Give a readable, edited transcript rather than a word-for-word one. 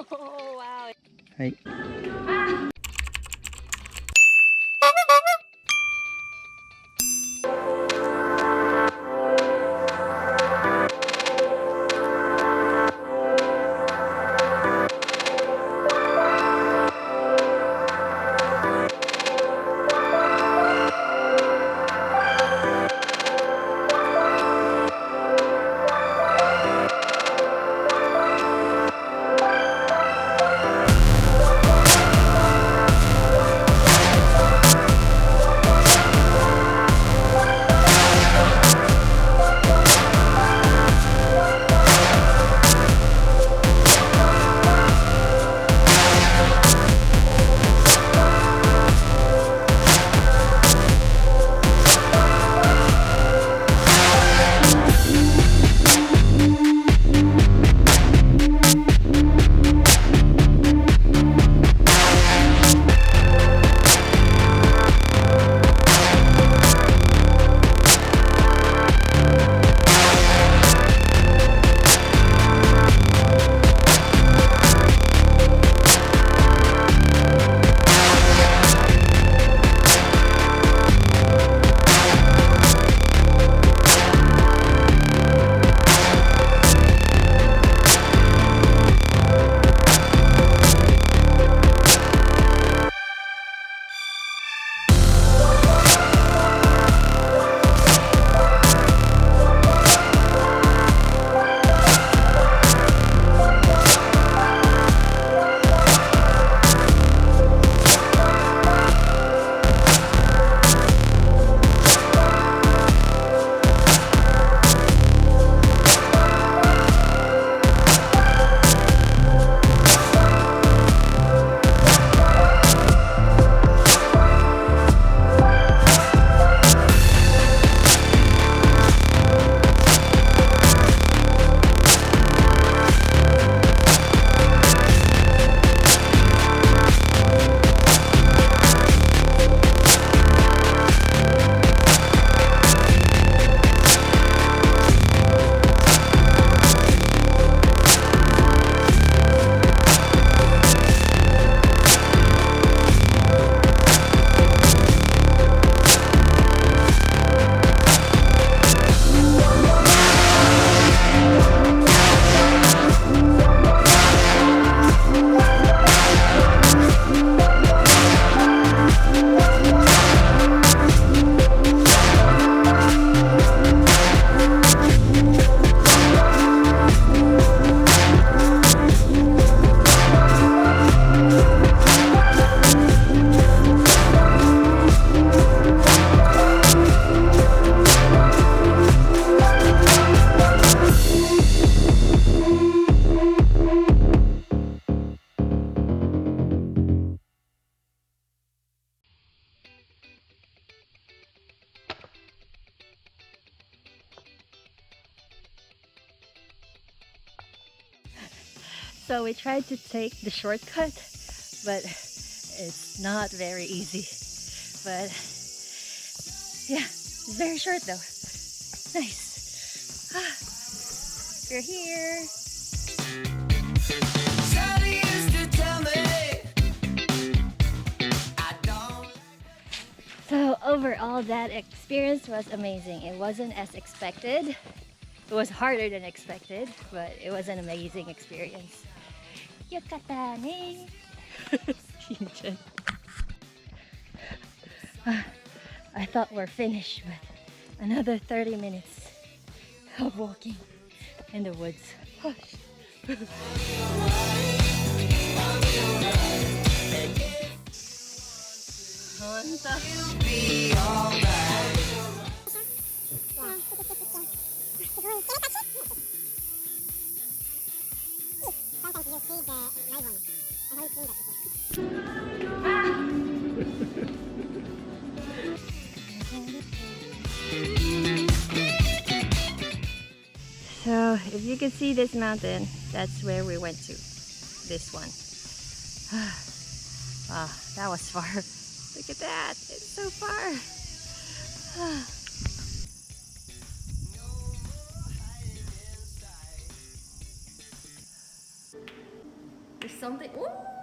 Oh, wow. はい。So we tried to take the shortcut, but it's not very easy. But yeah, it's very short though. Nice. We're here. So overall, that experience was amazing. It wasn't as expected. It was harder than expected, but it was an amazing experience. Yokatta ne. Shinchan. I thought we're finished, but another 30 minutes of walking in the woods. So if you can see this mountain, that's where we went to. This one. Wow, that was far. Look at that, it's so far. The something. Ooh!